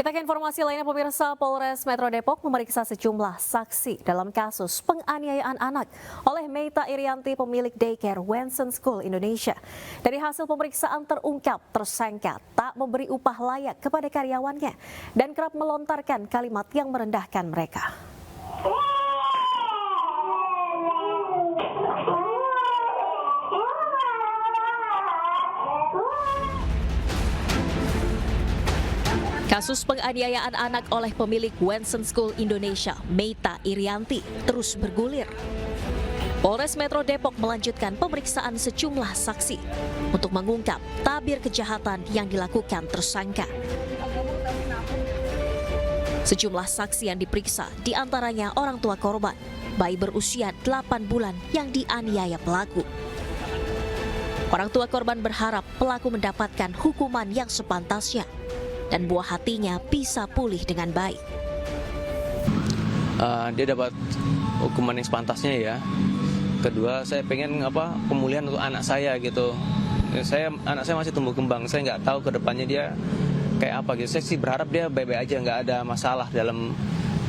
Kita ke informasi lainnya, pemirsa. Polres Metro Depok memeriksa sejumlah saksi dalam kasus penganiayaan anak oleh Meita Irianti, pemilik daycare Wensen School Indonesia. Dari hasil pemeriksaan terungkap tersangka tak memberi upah layak kepada karyawannya dan kerap melontarkan kalimat yang merendahkan mereka. Kasus penganiayaan anak oleh pemilik Wensen School Indonesia, Meita Irianti, terus bergulir. Polres Metro Depok melanjutkan pemeriksaan sejumlah saksi untuk mengungkap tabir kejahatan yang dilakukan tersangka. Sejumlah saksi yang diperiksa diantaranya orang tua korban, bayi berusia 8 bulan yang dianiaya pelaku. Orang tua korban berharap pelaku mendapatkan hukuman yang sepantasnya dan buah hatinya bisa pulih dengan baik. Dia dapat hukuman yang sepantasnya ya. Kedua, saya pengen pemulihan untuk anak saya gitu. Anak saya masih tumbuh kembang. Saya nggak tahu ke depannya dia kayak apa gitu. Saya sih berharap dia baik-baik aja, nggak ada masalah dalam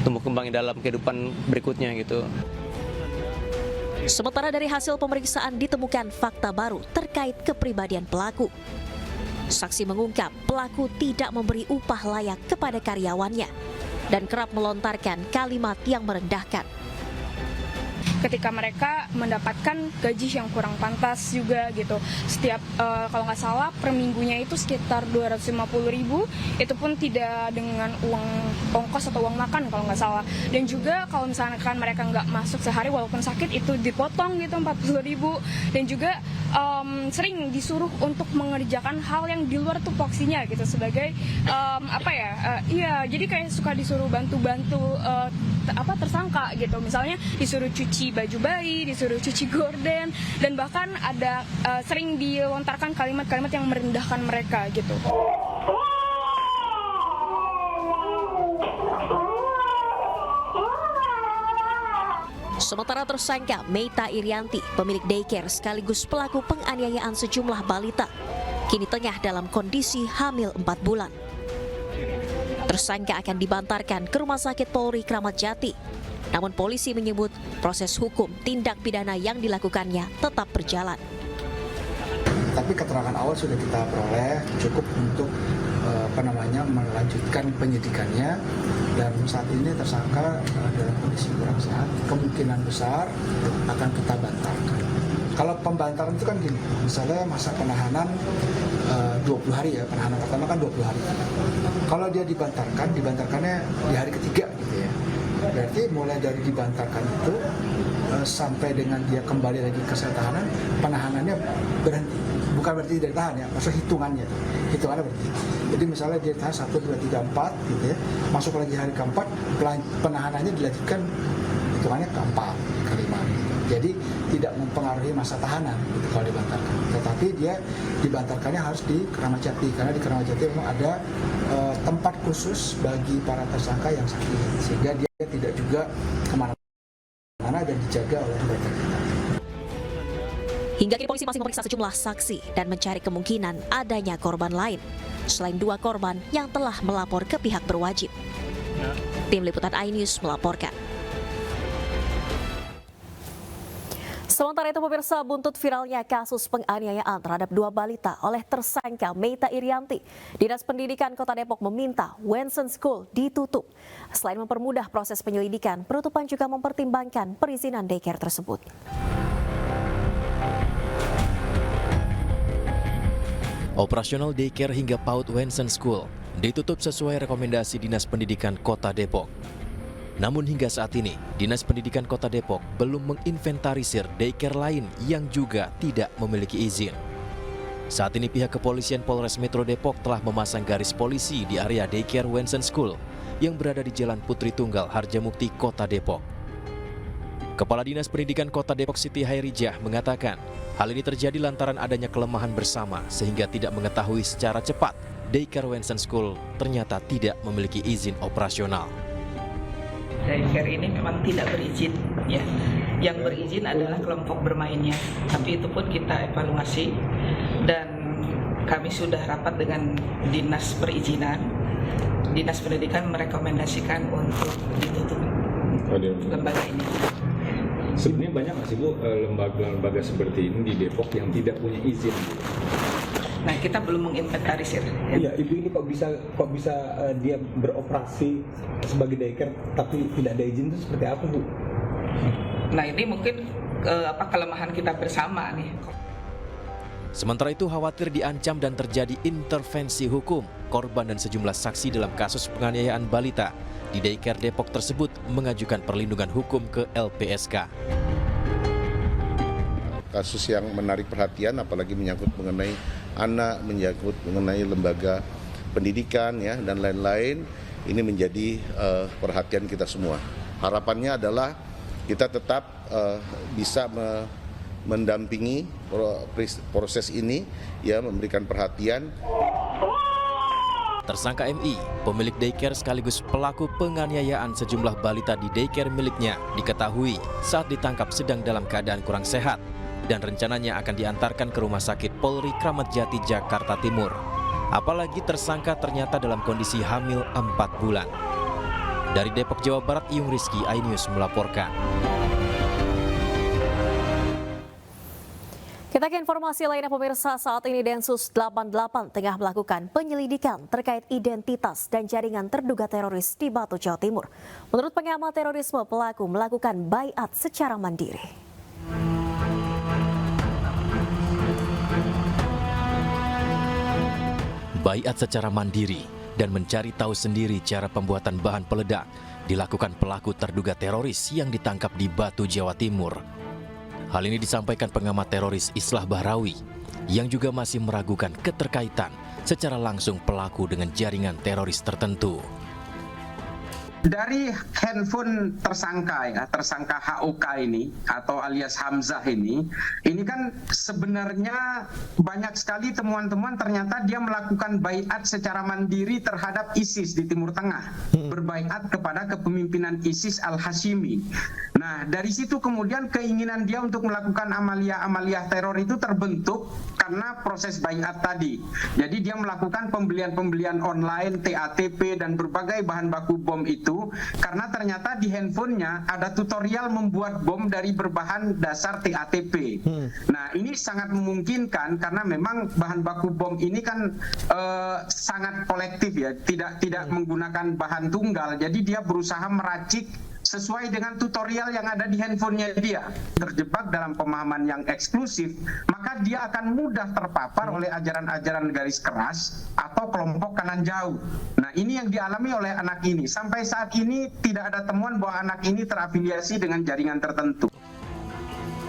tumbuh kembangnya dalam kehidupan berikutnya gitu. Sementara dari hasil pemeriksaan ditemukan fakta baru terkait kepribadian pelaku. Saksi mengungkap pelaku tidak memberi upah layak kepada karyawannya dan kerap melontarkan kalimat yang merendahkan. Ketika mereka mendapatkan gaji yang kurang pantas juga gitu. Setiap kalau nggak salah per minggunya itu sekitar 250.000, itu pun tidak dengan uang ongkos atau uang makan kalau nggak salah. Dan juga kalau misalkan mereka nggak masuk sehari walaupun sakit itu dipotong gitu 40.000. Dan juga sering disuruh untuk mengerjakan hal yang di luar tupoksinya gitu sebagai jadi kayak suka disuruh bantu-bantu tersangka gitu. Misalnya disuruh cuci baju bayi, disuruh cuci gorden, dan bahkan ada sering dilontarkan kalimat-kalimat yang merendahkan mereka gitu. Sementara tersangka Meita Irianti, pemilik daycare sekaligus pelaku penganiayaan sejumlah balita, kini tengah dalam kondisi hamil 4 bulan. Tersangka akan dibantarkan ke Rumah Sakit Polri Kramat Jati. Namun polisi menyebut proses hukum tindak pidana yang dilakukannya tetap berjalan. Tapi keterangan awal sudah kita peroleh cukup untuk melanjutkan penyidikannya, dan saat ini tersangka dalam kondisi kurang sehat, kemungkinan besar akan kita bantarkan. Kalau pembantaran itu kan gini, misalnya masa penahanan 20 hari ya, penahanan pertama kan 20 hari. Kalau dia dibantarkannya di hari ketiga gitu ya. Berarti mulai dari dibantarkan itu sampai dengan dia kembali lagi ke sel tahanan, penahanannya berhenti. Bukan berarti tidak tahan ya, maksud hitungannya berhenti. Jadi misalnya dia tahan 1, 2, 3, 4 gitu ya, masuk lagi hari keempat, penahanannya dilanjutkan hitungannya keempat, kelima. Jadi tidak mempengaruhi masa tahanan gitu kalau dibantarkan. Tetapi dia dibantarkannya harus di Kramat Jati, karena di Kramat Jati memang ada tempat khusus bagi para tersangka yang sakit, sehingga dia tidak juga kemana-mana dan dijaga oleh mereka. Hingga kini polisi masih memeriksa sejumlah saksi dan mencari kemungkinan adanya korban lain selain 2 korban yang telah melapor ke pihak berwajib. Tim Liputan iNews melaporkan. Sementara itu, pemirsa, buntut viralnya kasus penganiayaan terhadap 2 balita oleh tersangka Meita Irianti, Dinas Pendidikan Kota Depok meminta Wensen School ditutup. Selain mempermudah proses penyelidikan, penutupan juga mempertimbangkan perizinan daycare tersebut. Operasional daycare hingga PAUD Wensen School ditutup sesuai rekomendasi Dinas Pendidikan Kota Depok. Namun hingga saat ini, Dinas Pendidikan Kota Depok belum menginventarisir daycare lain yang juga tidak memiliki izin. Saat ini pihak kepolisian Polres Metro Depok telah memasang garis polisi di area daycare Wensen School yang berada di Jalan Putri Tunggal, Harjamukti, Kota Depok. Kepala Dinas Pendidikan Kota Depok Siti Hairijah mengatakan, hal ini terjadi lantaran adanya kelemahan bersama sehingga tidak mengetahui secara cepat daycare Wensen School ternyata tidak memiliki izin operasional. Daycare ini memang tidak berizin ya. Yang berizin adalah kelompok bermainnya. Tapi itu pun kita evaluasi dan kami sudah rapat dengan Dinas Perizinan Dinas Pendidikan merekomendasikan untuk ditutup lembaga ini. Sebenarnya banyak nggak sih Bu lembaga-lembaga seperti ini di Depok yang tidak punya izin? Nah, kita belum menginventarisir. Iya, Ibu ini kok bisa dia beroperasi sebagai daycare tapi tidak ada izin, itu seperti apa Bu? Nah, ini mungkin kelemahan kita bersama nih. Sementara itu khawatir diancam dan terjadi intervensi hukum, korban dan sejumlah saksi dalam kasus penganiayaan balita di daycare Depok tersebut mengajukan perlindungan hukum ke LPSK. Kasus yang menarik perhatian, apalagi menyangkut mengenai anak, menyangkut mengenai lembaga pendidikan ya dan lain-lain, ini menjadi perhatian kita semua. Harapannya adalah kita tetap bisa mendampingi proses ini, ya, memberikan perhatian. Tersangka MI, pemilik daycare sekaligus pelaku penganiayaan sejumlah balita di daycare miliknya, diketahui saat ditangkap sedang dalam keadaan kurang sehat dan rencananya akan diantarkan ke Rumah Sakit Polri Kramat Jati, Jakarta Timur. Apalagi tersangka ternyata dalam kondisi hamil 4 bulan. Dari Depok, Jawa Barat, Iyung Rizky, iNews melaporkan. Kita ke informasi lainnya pemirsa, saat ini Densus 88 tengah melakukan penyelidikan terkait identitas dan jaringan terduga teroris di Batu, Jawa Timur. Menurut pengamat terorisme, pelaku melakukan baiat secara mandiri. Baiat secara mandiri dan mencari tahu sendiri cara pembuatan bahan peledak dilakukan pelaku terduga teroris yang ditangkap di Batu, Jawa Timur. Hal ini disampaikan pengamat teroris Islah Bahrawi yang juga masih meragukan keterkaitan secara langsung pelaku dengan jaringan teroris tertentu. Dari handphone tersangka ya, tersangka HOK ini atau alias Hamzah ini kan sebenarnya banyak sekali temuan-temuan ternyata dia melakukan baiat secara mandiri terhadap ISIS di Timur Tengah, berbaiat kepada kepemimpinan ISIS Al-Hashimi. Nah, dari situ kemudian keinginan dia untuk melakukan amalia-amalia teror itu terbentuk karena proses baiat tadi. Jadi dia melakukan pembelian-pembelian online, TATP dan berbagai bahan baku bom itu karena ternyata di handphonenya ada tutorial membuat bom dari berbahan dasar TATP. Nah, ini sangat memungkinkan karena memang bahan baku bom ini kan sangat kolektif ya, tidak menggunakan bahan tunggal. Jadi dia berusaha meracik sesuai dengan tutorial yang ada di handphonenya dia. Terjebak dalam pemahaman yang eksklusif, maka dia akan mudah terpapar oleh ajaran-ajaran garis keras atau kelompok kanan jauh. Nah, ini yang dialami oleh anak ini. Sampai saat ini tidak ada temuan bahwa anak ini terafiliasi dengan jaringan tertentu.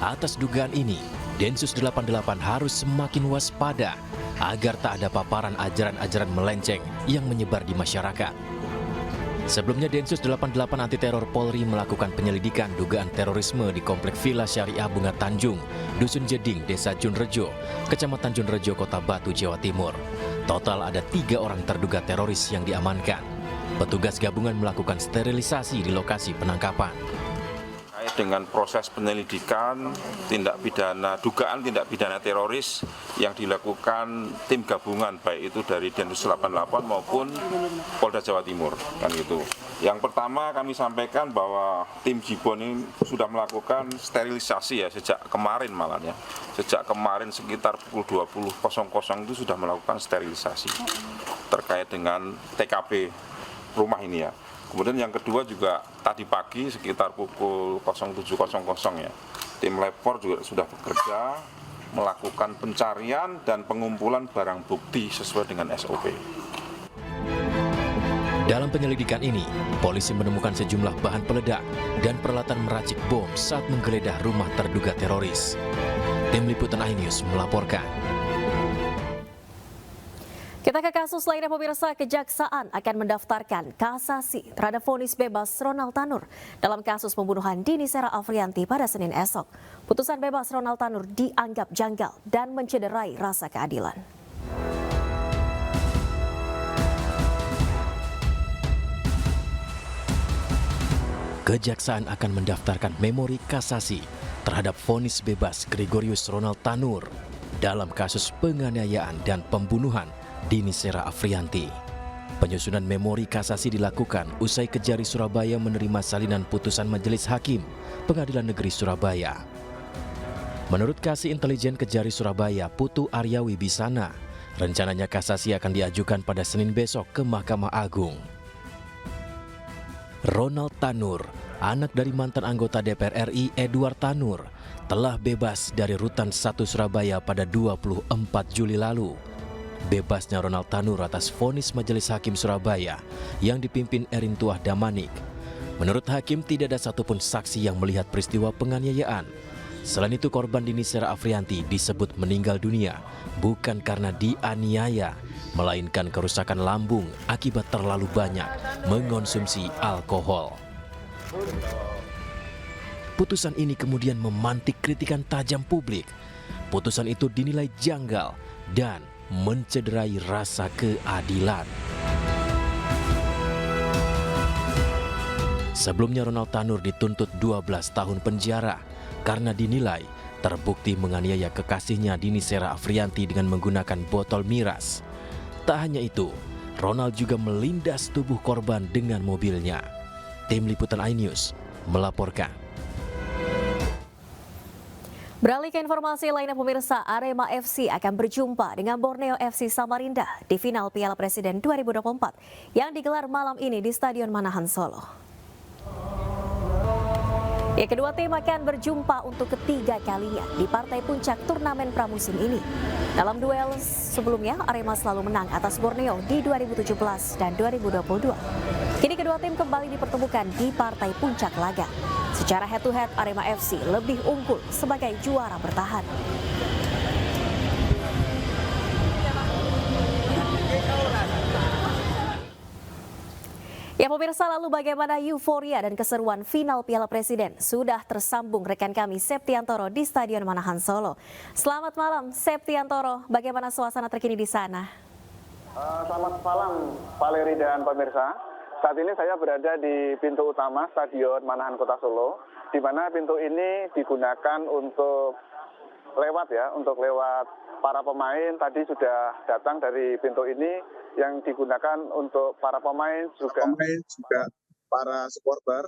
Atas dugaan ini, Densus 88 harus semakin waspada agar tak ada paparan ajaran-ajaran melenceng yang menyebar di masyarakat. Sebelumnya Densus 88 Anti Teror Polri melakukan penyelidikan dugaan terorisme di Komplek Villa Syariah Bunga Tanjung, Dusun Jeding, Desa Junrejo, Kecamatan Junrejo, Kota Batu, Jawa Timur. Total ada 3 orang terduga teroris yang diamankan. Petugas gabungan melakukan sterilisasi di lokasi penangkapan. Dengan proses penyelidikan dugaan tindak pidana teroris yang dilakukan tim gabungan baik itu dari Densus 88 maupun Polda Jawa Timur kan gitu. Yang pertama kami sampaikan bahwa tim Jibon ini sudah melakukan sterilisasi ya sejak kemarin malah ya. Sejak kemarin sekitar pukul 20.00 itu sudah melakukan sterilisasi terkait dengan TKP rumah ini ya. Kemudian yang kedua juga tadi pagi sekitar pukul 07.00 ya, tim Lapor juga sudah bekerja melakukan pencarian dan pengumpulan barang bukti sesuai dengan SOP. Dalam penyelidikan ini, polisi menemukan sejumlah bahan peledak dan peralatan meracik bom saat menggeledah rumah terduga teroris. Tim Liputan iNews melaporkan. Kita ke kasus lainnya pemirsa, Kejaksaan akan mendaftarkan kasasi terhadap vonis bebas Ronald Tanur dalam kasus pembunuhan Dini Sera Afrianti pada Senin esok. Putusan bebas Ronald Tanur dianggap janggal dan mencederai rasa keadilan. Kejaksaan akan mendaftarkan memori kasasi terhadap vonis bebas Gregorius Ronald Tanur dalam kasus penganiayaan dan pembunuhan Dini Sera Afrianti. Penyusunan memori kasasi dilakukan usai Kejari Surabaya menerima salinan putusan Majelis Hakim Pengadilan Negeri Surabaya. Menurut Kasih Intelijen Kejari Surabaya, Putu Arya Wibisana, rencananya kasasi akan diajukan pada Senin besok ke Mahkamah Agung. Ronald Tanur, anak dari mantan anggota DPR RI Edward Tanur, telah bebas dari Rutan 1 Surabaya pada 24 Juli lalu. Bebasnya Ronald Tanur atas vonis Majelis Hakim Surabaya yang dipimpin Erin Tuah Damanik. Menurut Hakim, tidak ada satupun saksi yang melihat peristiwa penganiayaan. Selain itu, korban Dini Sera Afrianti disebut meninggal dunia bukan karena dianiaya, melainkan kerusakan lambung akibat terlalu banyak mengonsumsi alkohol. Putusan ini kemudian memantik kritikan tajam publik. Putusan itu dinilai janggal dan mencederai rasa keadilan. Sebelumnya Ronald Tanur dituntut 12 tahun penjara karena dinilai terbukti menganiaya kekasihnya Dini Sera Afrianti dengan menggunakan botol miras. Tak hanya itu, Ronald juga melindas tubuh korban dengan mobilnya. Tim Liputan iNews melaporkan. Beralih ke informasi lainnya, pemirsa, Arema FC akan berjumpa dengan Borneo FC Samarinda di final Piala Presiden 2024 yang digelar malam ini di Stadion Manahan Solo. Ya, kedua tim akan berjumpa untuk ketiga kalinya di partai puncak turnamen pramusim ini. Dalam duel sebelumnya, Arema selalu menang atas Borneo di 2017 dan 2022. Kini kedua tim kembali dipertemukan di partai puncak laga. Secara head-to-head, Arema FC lebih unggul sebagai juara bertahan. Ya pemirsa, lalu bagaimana euforia dan keseruan final Piala Presiden? Sudah tersambung rekan kami Septiantoro di Stadion Manahan Solo. Selamat malam Septiantoro, bagaimana suasana terkini di sana? Selamat malam Valeri dan pemirsa. Saat ini saya berada di pintu utama Stadion Manahan Kota Solo, di mana pintu ini digunakan untuk lewat para pemain. Tadi sudah datang dari pintu ini yang digunakan untuk para pemain juga para supporter.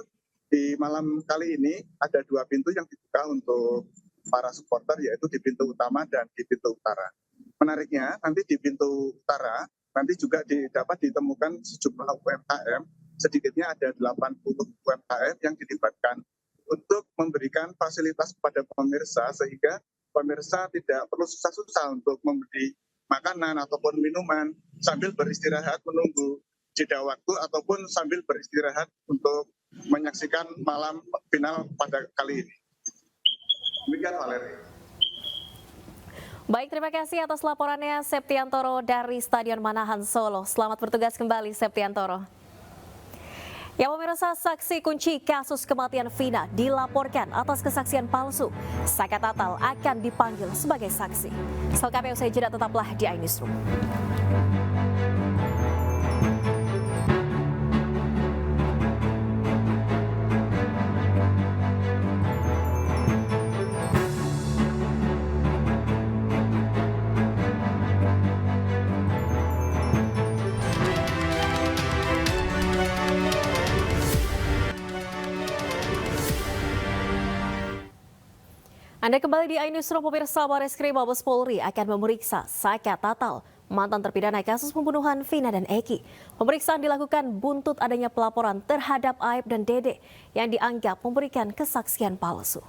Di malam kali ini ada dua pintu yang dibuka untuk para supporter, yaitu di pintu utama dan di pintu utara. Menariknya, nanti di pintu utara nanti juga dapat ditemukan sejumlah UMKM, sedikitnya ada 80 UMKM yang dilibatkan untuk memberikan fasilitas kepada pemirsa, sehingga pemirsa tidak perlu susah-susah untuk membeli makanan ataupun minuman sambil beristirahat menunggu jeda waktu ataupun sambil beristirahat untuk menyaksikan malam final pada kali ini. Demikian Valeri. Baik, terima kasih atas laporannya Septiantoro dari Stadion Manahan Solo. Selamat bertugas kembali Septiantoro. Ya pemirsa, saksi kunci kasus kematian Vina dilaporkan atas kesaksian palsu. Saka Tatal akan dipanggil sebagai saksi. Selengkapnya usai jeda, tetaplah di iNewsroom. Anda kembali di iNewsroom, pemirsa. Bareskrim Mabes Polri akan memeriksa Saka Tatal, mantan terpidana kasus pembunuhan Vina dan Eki. Pemeriksaan dilakukan buntut adanya pelaporan terhadap Aib dan Dede yang dianggap memberikan kesaksian palsu.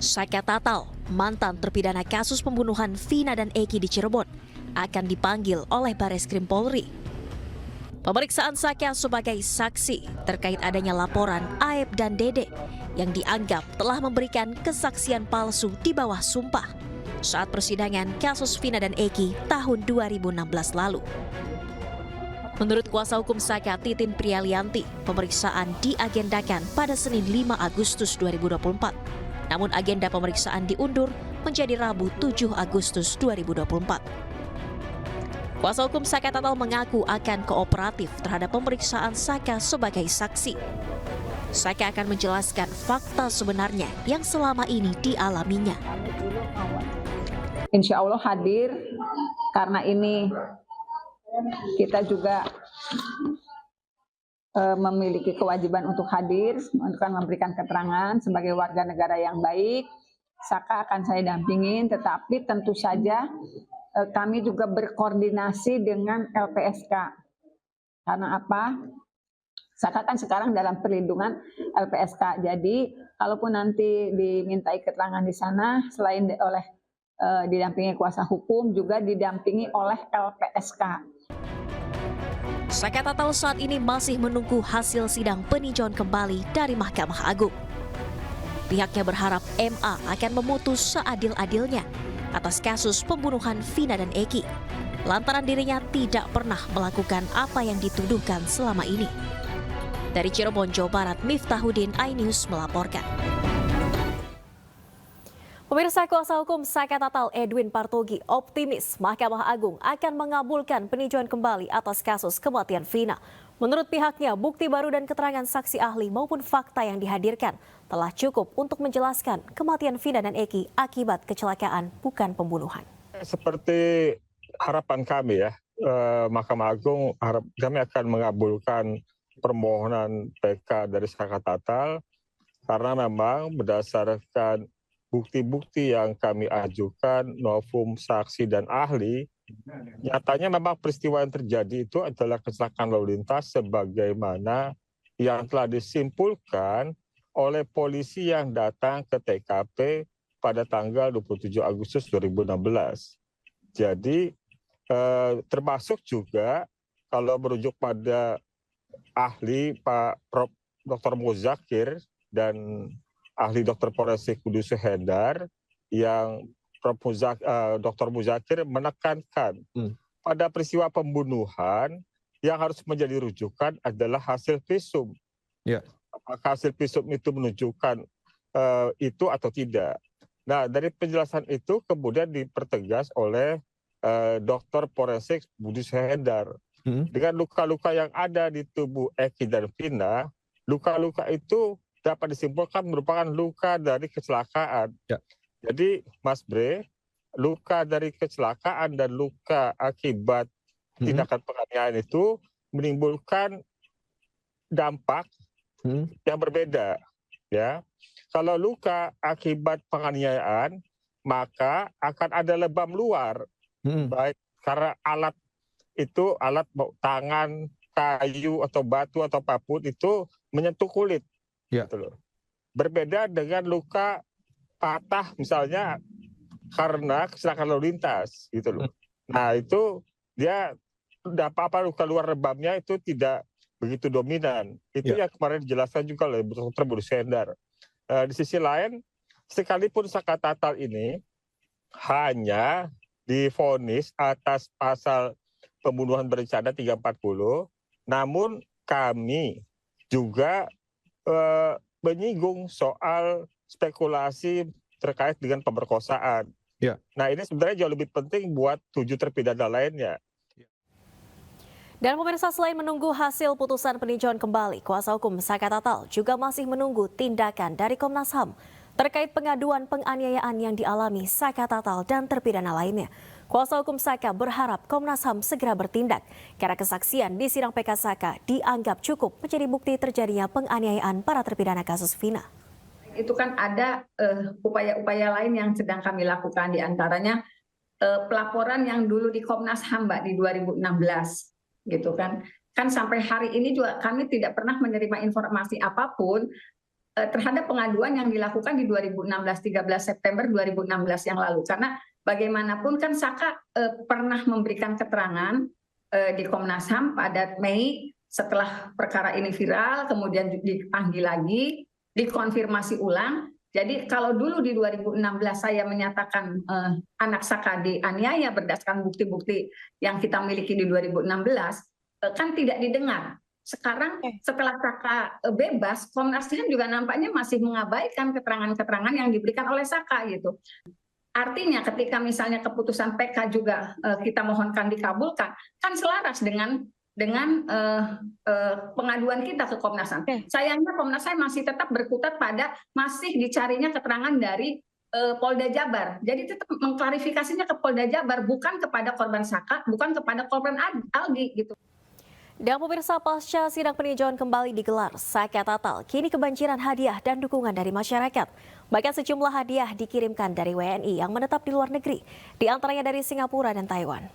Saka Tatal, mantan terpidana kasus pembunuhan Vina dan Eki di Cirebon, akan dipanggil oleh Bareskrim Polri. Pemeriksaan Saka sebagai saksi terkait adanya laporan Aib dan Dede yang dianggap telah memberikan kesaksian palsu di bawah sumpah saat persidangan kasus Vina dan Eki tahun 2016 lalu. Menurut kuasa hukum Saka, Titin Prialianti, pemeriksaan diagendakan pada Senin 5 Agustus 2024. Namun agenda pemeriksaan diundur menjadi Rabu 7 Agustus 2024. Kuasa hukum Saka Tatal mengaku akan kooperatif terhadap pemeriksaan Saka sebagai saksi. Saka akan menjelaskan fakta sebenarnya yang selama ini dialaminya. insya Allah hadir, karena ini kita juga memiliki kewajiban untuk hadir, untuk memberikan keterangan sebagai warga negara yang baik. Saka akan saya dampingin, tetapi tentu saja kami juga berkoordinasi dengan LPSK. Karena apa? Saka kan sekarang dalam perlindungan LPSK. Jadi, kalaupun nanti dimintai keterangan di sana, selain didampingi kuasa hukum, juga didampingi oleh LPSK. Saka Tatal saat ini masih menunggu hasil sidang peninjauan kembali dari Mahkamah Agung. Pihaknya berharap MA akan memutus seadil-adilnya atas kasus pembunuhan Vina dan Eki, lantaran dirinya tidak pernah melakukan apa yang dituduhkan selama ini. Dari Cirebon, Jawa Barat, Miftahudin, iNews melaporkan. Pemirsa, kuasa hukum Saka Tatal Edwin Partogi optimis Mahkamah Agung akan mengabulkan peninjauan kembali atas kasus kematian Vina. Menurut pihaknya, bukti baru dan keterangan saksi ahli maupun fakta yang dihadirkan telah cukup untuk menjelaskan kematian Vina dan Eki akibat kecelakaan, bukan pembunuhan. Seperti harapan kami ya, Mahkamah Agung kami akan mengabulkan permohonan PK dari Saka Tatal karena memang berdasarkan bukti-bukti yang kami ajukan, novum saksi dan ahli, nyatanya memang peristiwa yang terjadi itu adalah kecelakaan lalu lintas sebagaimana yang telah disimpulkan oleh polisi yang datang ke TKP pada tanggal 27 Agustus 2016. Jadi termasuk juga kalau merujuk pada ahli Pak Prof. Dr. Muzakir dan ahli Dr. Forensik Kudus Hendar yang Dr. Muzakir menekankan pada peristiwa pembunuhan yang harus menjadi rujukan adalah hasil visum. Ya. Apakah hasil visum itu menunjukkan itu atau tidak. Nah, dari penjelasan itu kemudian dipertegas oleh Dr. Forensik Kudus Hendar. Dengan luka-luka yang ada di tubuh Eki dan Vina, luka-luka itu dapat disimpulkan merupakan luka dari kecelakaan. Ya. Jadi, Mas Bre, luka dari kecelakaan dan luka akibat tindakan penganiayaan itu menimbulkan dampak yang berbeda. Ya, kalau luka akibat penganiayaan, maka akan ada lebam luar, baik karena alat itu, alat tangan, kayu atau batu atau apapun itu menyentuh kulit. Ya. Gitu loh. Berbeda dengan luka patah misalnya karena kecelakaan lalu lintas gitu loh. Nah, itu dia apa luka luar lebamnya itu tidak begitu dominan. Itu yang kemarin dijelaskan juga oleh Dr. Kudus Hendar. Di sisi lain, sekalipun Saka Tatal ini hanya divonis atas pasal pembunuhan berencana 340, namun kami juga menyinggung soal spekulasi terkait dengan pemerkosaan. Ya. Nah, ini sebenarnya jauh lebih penting buat 7 terpidana lainnya. Dan pemirsa, selain menunggu hasil putusan peninjauan kembali, kuasa hukum Saka Tatal juga masih menunggu tindakan dari Komnas HAM terkait pengaduan penganiayaan yang dialami Saka Tatal dan terpidana lainnya. Kuasa hukum Saka berharap Komnas HAM segera bertindak karena kesaksian di sidang PK Saka dianggap cukup menjadi bukti terjadinya penganiayaan para terpidana kasus Vina. Itu kan ada upaya-upaya lain yang sedang kami lakukan, diantaranya pelaporan yang dulu di Komnas HAM, Mbak, di 2016, gitu kan. Kan sampai hari ini juga kami tidak pernah menerima informasi apapun terhadap pengaduan yang dilakukan di 2016, 13 September 2016 yang lalu. Karena bagaimanapun kan Saka pernah memberikan keterangan di Komnas HAM pada Mei setelah perkara ini viral, kemudian dipanggil lagi, dikonfirmasi ulang. Jadi kalau dulu di 2016 saya menyatakan anak Saka dianiaya berdasarkan bukti-bukti yang kita miliki di 2016, kan tidak didengar. Sekarang setelah Saka bebas, Komnas HAM juga nampaknya masih mengabaikan keterangan-keterangan yang diberikan oleh Saka gitu. Artinya ketika misalnya keputusan PK juga kita mohonkan dikabulkan, kan selaras dengan pengaduan kita ke Komnas HAM. Sayangnya Komnas HAM masih tetap berkutat pada masih dicarinya keterangan dari Polda Jabar. Jadi tetap mengklarifikasinya ke Polda Jabar, bukan kepada korban Saka, bukan kepada korban Aldi gitu. Dan pemirsa, pasca sidang peninjauan kembali digelar, Saka Tatal kini kebanjiran hadiah dan dukungan dari masyarakat. Bahkan sejumlah hadiah dikirimkan dari WNI yang menetap di luar negeri, di antaranya dari Singapura dan Taiwan.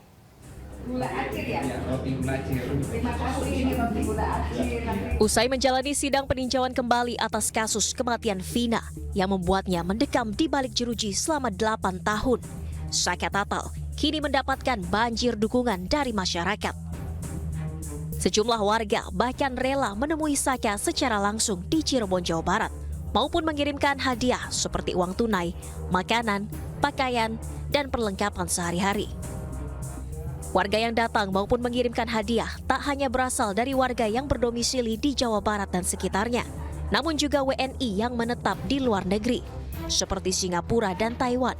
Usai menjalani sidang peninjauan kembali atas kasus kematian Vina yang membuatnya mendekam di balik jeruji selama 8 tahun, Saka Tatal kini mendapatkan banjir dukungan dari masyarakat. Sejumlah warga bahkan rela menemui Saka secara langsung di Cirebon, Jawa Barat, maupun mengirimkan hadiah seperti uang tunai, makanan, pakaian, dan perlengkapan sehari-hari. Warga yang datang maupun mengirimkan hadiah tak hanya berasal dari warga yang berdomisili di Jawa Barat dan sekitarnya, namun juga WNI yang menetap di luar negeri, seperti Singapura dan Taiwan.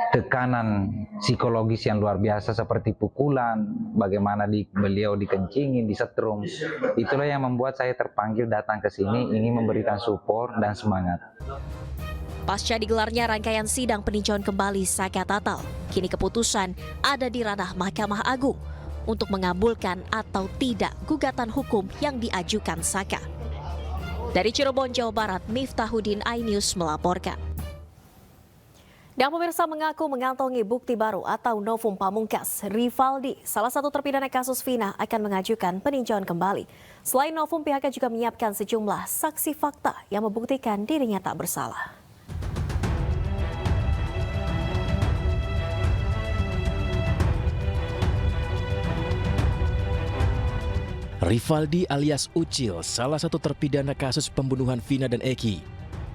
Tekanan psikologis yang luar biasa seperti pukulan, bagaimana beliau dikencingin, disetrum, itulah yang membuat saya terpanggil datang ke sini ingin memberikan support dan semangat. Pasca digelarnya rangkaian sidang peninjauan kembali Saka Tatal, kini keputusan ada di ranah Mahkamah Agung untuk mengabulkan atau tidak gugatan hukum yang diajukan Saka. Dari Cirebon, Jawa Barat, Miftahudin, iNews melaporkan. Dan pemirsa mengaku mengantongi bukti baru atau novum pamungkas. Rivaldi, salah satu terpidana kasus Vina, akan mengajukan peninjauan kembali. Selain novum, pihaknya juga menyiapkan sejumlah saksi fakta yang membuktikan dirinya tak bersalah. Rivaldi alias Ucil, salah satu terpidana kasus pembunuhan Vina dan Eki,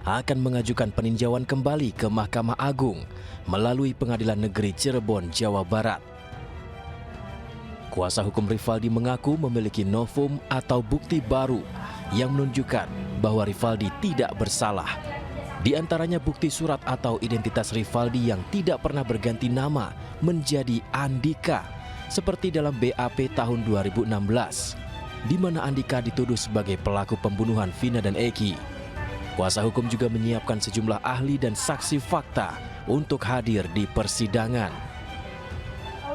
akan mengajukan peninjauan kembali ke Mahkamah Agung melalui Pengadilan Negeri Cirebon, Jawa Barat. Kuasa hukum Rivaldi mengaku memiliki novum atau bukti baru yang menunjukkan bahwa Rivaldi tidak bersalah. Di antaranya bukti surat atau identitas Rivaldi yang tidak pernah berganti nama menjadi Andika, seperti dalam BAP tahun 2016. Di mana Andika dituduh sebagai pelaku pembunuhan Vina dan Eki. Kuasa hukum juga menyiapkan sejumlah ahli dan saksi fakta untuk hadir di persidangan.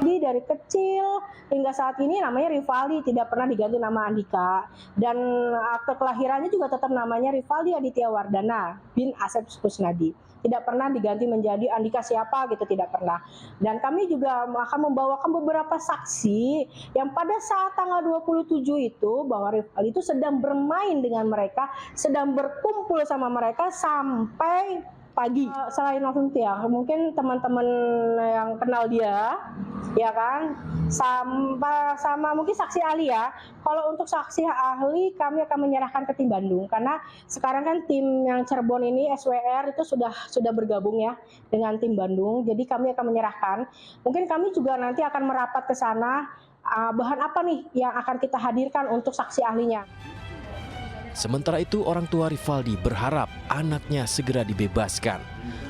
Rivaldi dari kecil hingga saat ini namanya Rivaldi, tidak pernah diganti nama Andika. Dan akte kelahirannya juga tetap namanya Rivaldi Aditya Wardana bin Asep Kusnadi. Tidak pernah diganti menjadi Andika siapa gitu, tidak pernah. Dan kami juga akan membawakan beberapa saksi yang pada saat tanggal 27 itu bahwa Rivaldi itu sedang bermain dengan mereka, sedang berkumpul sama mereka sampai pagi. Selain novum ya, mungkin teman-teman yang kenal dia, ya kan, sama mungkin saksi ahli ya. Kalau untuk saksi ahli kami akan menyerahkan ke tim Bandung karena sekarang kan tim yang Cirebon ini SWR itu sudah bergabung ya dengan tim Bandung. Jadi kami akan menyerahkan. Mungkin kami juga nanti akan merapat ke sana bahan apa nih yang akan kita hadirkan untuk saksi ahlinya. Sementara itu, orang tua Rivaldi berharap anaknya segera dibebaskan.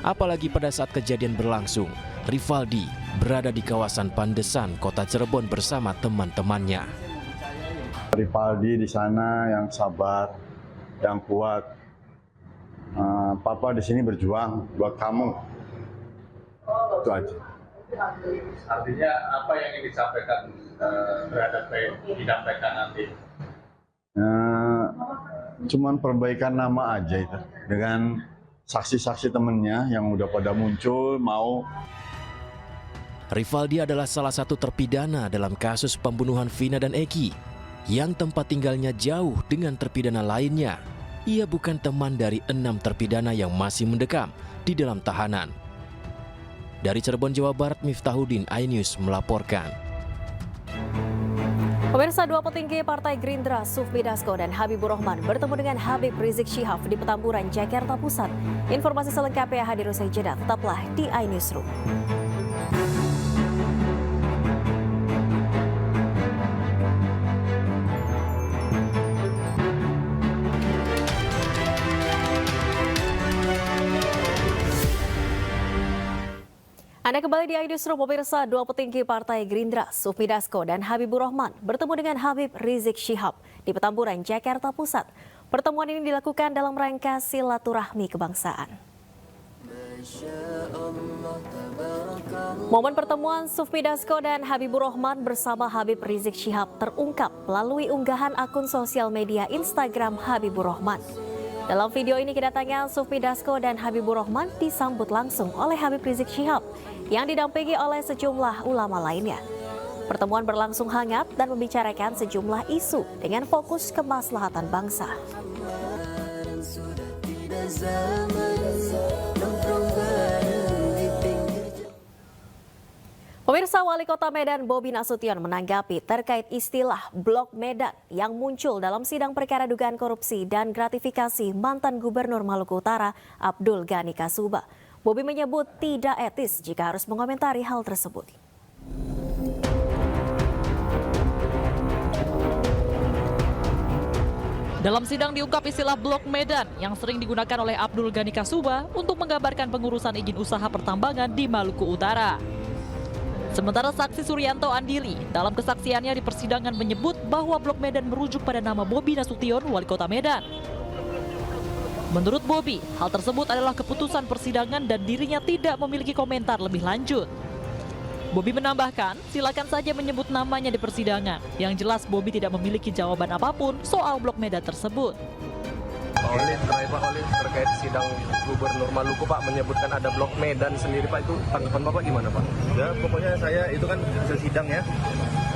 Apalagi pada saat kejadian berlangsung, Rivaldi berada di kawasan Pandesan, Kota Cirebon bersama teman-temannya. Rivaldi di sana yang sabar, yang kuat. Papa di sini berjuang buat kamu. Itu aja. Artinya apa yang ingin disampaikan terhadap disampaikan nanti? Cuman perbaikan nama aja itu dengan saksi-saksi temennya yang udah pada muncul mau. Rivaldi adalah salah satu terpidana dalam kasus pembunuhan Vina dan Eki yang tempat tinggalnya jauh dengan terpidana lainnya. Ia bukan teman dari 6 terpidana yang masih mendekam di dalam tahanan. Dari Cirebon, Jawa Barat, Miftahudin, iNews melaporkan. Pemirsa, dua petinggi Partai Gerindra, Sufmi Dasko dan Habibur Rahman bertemu dengan Habib Rizik Syihab di Petamburan, Jakarta Pusat. Informasi selengkapnya hadir usai jeda. Tetaplah di iNewsroom. Anda kembali di iNewsroom, pemirsa. Dua petinggi Partai Gerindra, Sufmi Dasko dan Habibur Rahman bertemu dengan Habib Rizik Syihab di Petamburan, Jakarta Pusat. Pertemuan ini dilakukan dalam rangka silaturahmi kebangsaan. Momen pertemuan Sufmi Dasko dan Habibur Rahman bersama Habib Rizik Syihab terungkap melalui unggahan akun sosial media Instagram Habibur Rahman. Dalam video ini kedatangan Sufmi Dasko dan Habibur Rahman disambut langsung oleh Habib Rizik Syihab yang didampingi oleh sejumlah ulama lainnya. Pertemuan berlangsung hangat dan membicarakan sejumlah isu dengan fokus kemaslahatan bangsa. Pemirsa, Wali Kota Medan Bobi Nasution menanggapi terkait istilah Blok Medan yang muncul dalam sidang perkara dugaan korupsi dan gratifikasi mantan Gubernur Maluku Utara Abdul Ghani Kasuba. Bobi menyebut tidak etis jika harus mengomentari hal tersebut. Dalam sidang diungkap istilah Blok Medan yang sering digunakan oleh Abdul Ghani Kasuba untuk menggambarkan pengurusan izin usaha pertambangan di Maluku Utara. Sementara saksi Suryanto Andili dalam kesaksiannya di persidangan menyebut bahwa Blok Medan merujuk pada nama Bobi Nasution, Wali Kota Medan. Menurut Bobi, hal tersebut adalah keputusan persidangan dan dirinya tidak memiliki komentar lebih lanjut. Bobi menambahkan, silakan saja menyebut namanya di persidangan. Yang jelas Bobi tidak memiliki jawaban apapun soal Blok Medan tersebut. Pak Olin, terkait sidang Gubernur Maluku, Pak, menyebutkan ada Blok Medan sendiri, Pak, itu tanggapan Bapak gimana, Pak? Ya, pokoknya saya itu kan hasil sidang ya.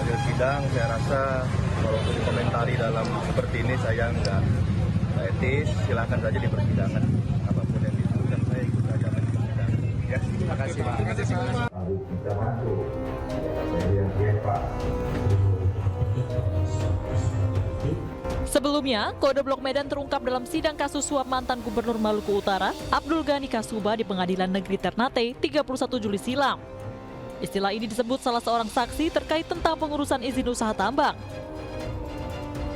Hasil sidang, saya rasa kalau untuk dikomentari dalam seperti ini saya nggak etis. Silakan saja di persidangan. Apapun yang disebutkan saya ikut saja di persidangan. Ya, terima kasih, Pak. Terima kasih, Pak. Sebelumnya, kode Blok Medan terungkap dalam sidang kasus suap mantan Gubernur Maluku Utara, Abdul Ghani Kasuba di Pengadilan Negeri Ternate 31 Juli silam. Istilah ini disebut salah seorang saksi terkait tentang pengurusan izin usaha tambang.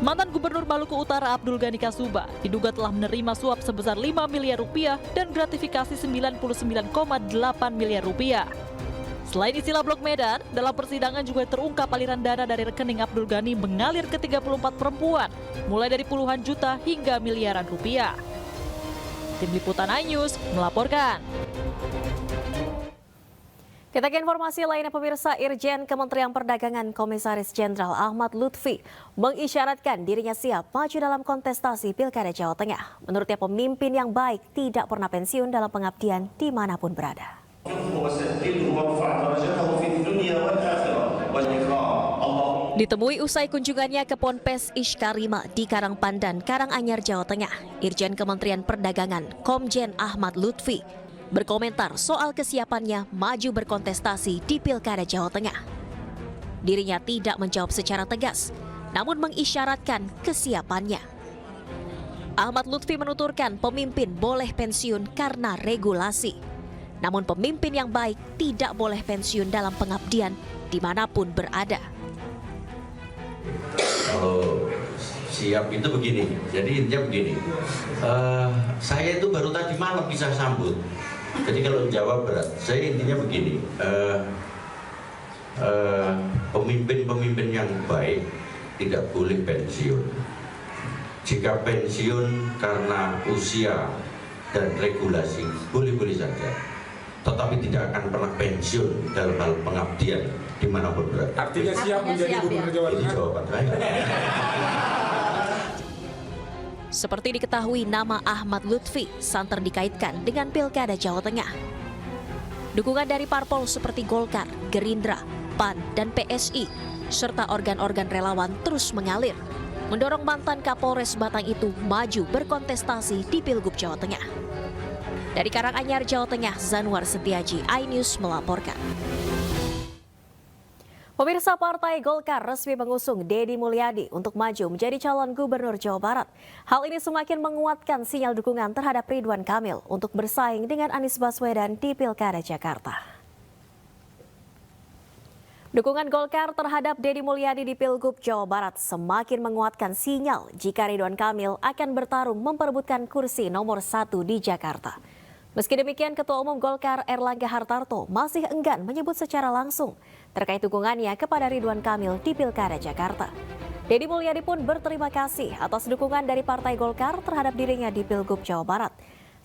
Mantan Gubernur Maluku Utara Abdul Ghani Kasuba diduga telah menerima suap sebesar 5 miliar rupiah dan gratifikasi 99,8 miliar rupiah. Selain istilah Blok Medan, dalam persidangan juga terungkap aliran dana dari rekening Abdul Ghani mengalir ke 34 perempuan, mulai dari puluhan juta hingga miliaran rupiah. Tim Liputan iNews melaporkan. Kita ke informasi lainnya, pemirsa. Irjen Kementerian Perdagangan Komisaris Jenderal Ahmad Lutfi mengisyaratkan dirinya siap maju dalam kontestasi Pilkada Jawa Tengah. Menurutnya, pemimpin yang baik tidak pernah pensiun dalam pengabdian dimanapun berada. Ditemui usai kunjungannya ke Ponpes Ishkarima di Karangpandan, Karanganyar, Jawa Tengah, Irjen Kementerian Perdagangan Komjen Ahmad Lutfi berkomentar soal kesiapannya maju berkontestasi di Pilkada Jawa Tengah. Dirinya tidak menjawab secara tegas, namun mengisyaratkan kesiapannya. Ahmad Lutfi menuturkan pemimpin boleh pensiun karena regulasi. Namun pemimpin yang baik tidak boleh pensiun dalam pengabdian dimanapun berada. Kalau siap itu begini, jadi intinya begini, saya itu baru tadi malam bisa sambut. Jadi kalau jawab berat, saya intinya begini, pemimpin-pemimpin yang baik tidak boleh pensiun. Jika pensiun karena usia dan regulasi, boleh-boleh saja. Tetapi tidak akan pernah pensiun dalam hal pengabdian dimanapun berada. Artinya siap menjadi Gubernur Jawa Tengah? Itu jawaban saya. Seperti diketahui, nama Ahmad Lutfi santer dikaitkan dengan Pilkada Jawa Tengah. Dukungan dari parpol seperti Golkar, Gerindra, PAN, dan PSI, serta organ-organ relawan terus mengalir, mendorong mantan Kapolres Batang itu maju berkontestasi di Pilgub Jawa Tengah. Dari Karanganyar, Jawa Tengah, Zanwar Setiaji, iNews melaporkan. Pemirsa, Partai Golkar resmi mengusung Deddy Mulyadi untuk maju menjadi calon Gubernur Jawa Barat. Hal ini semakin menguatkan sinyal dukungan terhadap Ridwan Kamil untuk bersaing dengan Anies Baswedan di Pilkada Jakarta. Dukungan Golkar terhadap Deddy Mulyadi di Pilgub Jawa Barat semakin menguatkan sinyal jika Ridwan Kamil akan bertarung memperebutkan kursi nomor 1 di Jakarta. Meski demikian, Ketua Umum Golkar Erlangga Hartarto masih enggan menyebut secara langsung terkait dukungannya kepada Ridwan Kamil di Pilkada Jakarta. Deddy Mulyadi pun berterima kasih atas dukungan dari Partai Golkar terhadap dirinya di Pilgub Jawa Barat.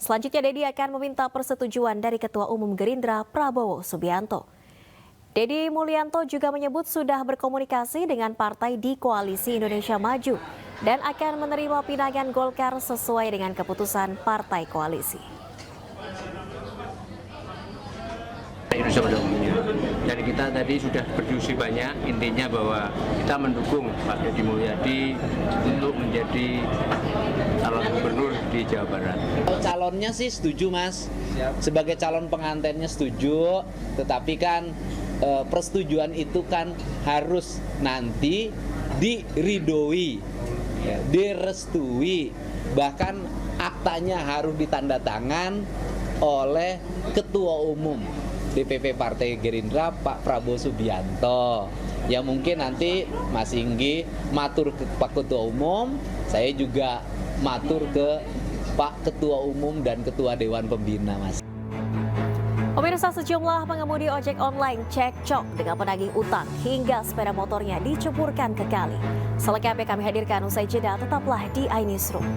Selanjutnya Dedi akan meminta persetujuan dari Ketua Umum Gerindra Prabowo Subianto. Dedi Mulyanto juga menyebut sudah berkomunikasi dengan partai di Koalisi Indonesia Maju dan akan menerima pinangan Golkar sesuai dengan keputusan partai koalisi. Jadi kita tadi sudah berdiskusi banyak, intinya bahwa kita mendukung Pak Deddy Mulyadi untuk menjadi calon gubernur di Jawa Barat. Calonnya sih setuju Mas, sebagai calon pengantinnya setuju, tetapi kan persetujuan itu kan harus nanti diridoi, ya, direstui, bahkan aktanya harus ditandatangan oleh Ketua Umum DPP Partai Gerindra Pak Prabowo Subianto. Ya mungkin nanti Mas Inggi matur ke Pak Ketua Umum, saya juga matur ke Pak Ketua Umum dan Ketua Dewan Pembina, Mas. Pemirsa, sejumlah pengemudi ojek online cekcok dengan penagih utang hingga sepeda motornya diceburkan ke kali. Selengkapnya kami hadirkan usai jeda, tetaplah di iNewsroom.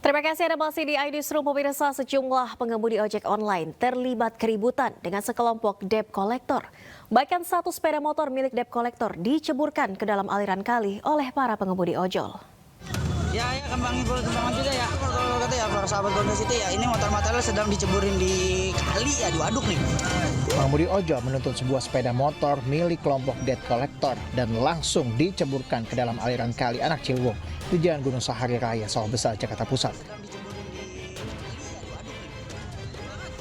Terima kasih Anda masih di iNewsroom. Pemirsa, sejumlah pengemudi ojek online terlibat keributan dengan sekelompok debt collector. Bahkan satu sepeda motor milik debt collector diceburkan ke dalam aliran kali oleh para pengemudi ojol. Ya kembang juga ya. Kalau kata ya para sahabat Gondos itu ya, ini motor-motornya sedang diceburin di kali, aduk nih. Pengemudi ojol menuntut sebuah sepeda motor milik kelompok debt collector dan langsung diceburkan ke dalam aliran kali Anak Ciliwung di Jalan Gunung Sahari Raya, Sawah Besar, Jakarta Pusat.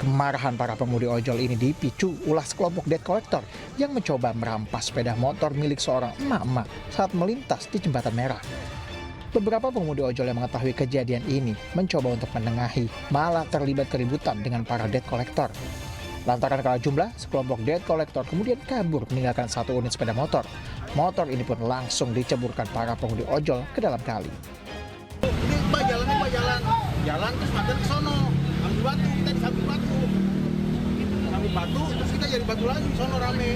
Kemarahan para pengemudi ojol ini dipicu ulah sekelompok debt collector yang mencoba merampas sepeda motor milik seorang emak-emak saat melintas di jembatan merah. Beberapa pengemudi ojol yang mengetahui kejadian ini mencoba untuk menengahi, malah terlibat keributan dengan para debt collector. Lantaran kalah jumlah, sekelompok debt collector kemudian kabur meninggalkan satu unit sepeda motor. Motor ini pun langsung diceburkan para pengemudi ojol ke dalam kali. Ini Pak jalannya Pak jalan terus makan ke sono, ambil batu, kita disambil batu. Sambil batu, terus kita jadi batu lagi, sono rame.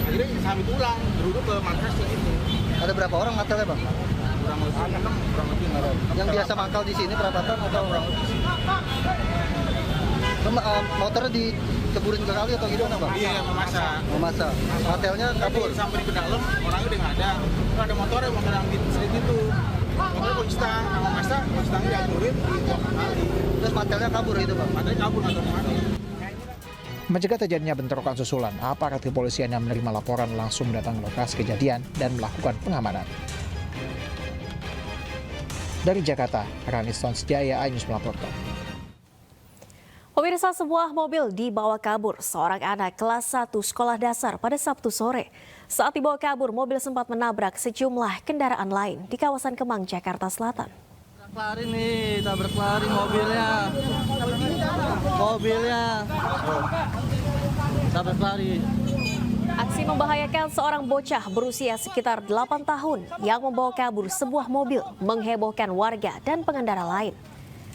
Akhirnya sambil pulang, beruduk ke matras itu. Ada berapa orang mangkalnya Bang? Kurang lebih 6. Yang biasa mangkal di sini perapatan atau orang? Motornya diceburin ke kali atau gimana Bang? Iya, memasak. Hotelnya kabur. Sampai ke dalam, orangnya udah nggak ada. Terus ada motor yang di street itu. Motornya Mustang, nama Mustang diajurin di kali. Terus matelnya kabur itu Bang? Matelnya kabur, nggak tahu kemana. Mencegah terjadinya bentrokan susulan, aparat kepolisian yang menerima laporan langsung datang ke lokasi kejadian dan melakukan pengamanan. Dari Jakarta, Rani Stonsjaya, iNews melaporkan. Pemirsa, sebuah mobil dibawa kabur seorang anak kelas 1 sekolah dasar pada Sabtu sore. Saat dibawa kabur, mobil sempat menabrak sejumlah kendaraan lain di kawasan Kemang, Jakarta Selatan. Tabrak lari mobilnya. Tabrak lari. Aksi membahayakan seorang bocah berusia sekitar 8 tahun yang membawa kabur sebuah mobil menghebohkan warga dan pengendara lain.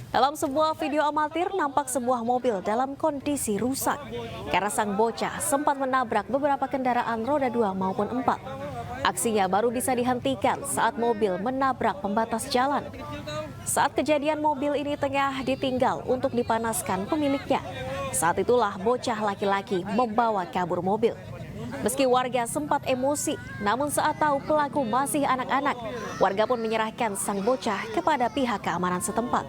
Dalam sebuah video amatir nampak sebuah mobil dalam kondisi rusak karena sang bocah sempat menabrak beberapa kendaraan roda 2 maupun 4. Aksinya baru bisa dihentikan saat mobil menabrak pembatas jalan. Saat kejadian, mobil ini tengah ditinggal untuk dipanaskan pemiliknya. Saat itulah bocah laki-laki membawa kabur mobil. Meski warga sempat emosi, namun saat tahu pelaku masih anak-anak, warga pun menyerahkan sang bocah kepada pihak keamanan setempat.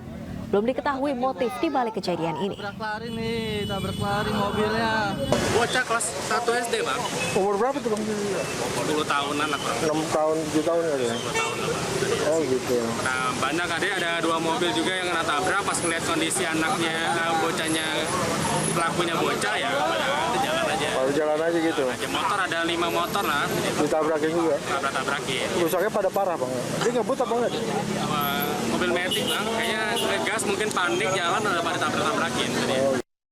Belum diketahui motif di balik kejadian ini. Tabrak lari mobilnya. Bocah kelas 1 SD, Bang. Umur berapa tuh Bang? 10 tahunan lah, Bang. 6 tahun, 7 tahun kali ya? 10 tahun lah, Bang. Oh gitu. Nah, banyak ada 2 mobil juga yang kena tabrak. Pas ngeliat kondisi anaknya, bocahnya, pelakunya bocah ya, jalan aja. Baru jalan aja gitu? Motor ada 5 motor lah. Ditabrakin juga? Tabrakin. Rusaknya pada parah Bang? Dia ngebut apa enggak? Mobil Matic, Bang. Kayaknya ngegas mungkin panik jalan udah pada tabrak-tabrakin.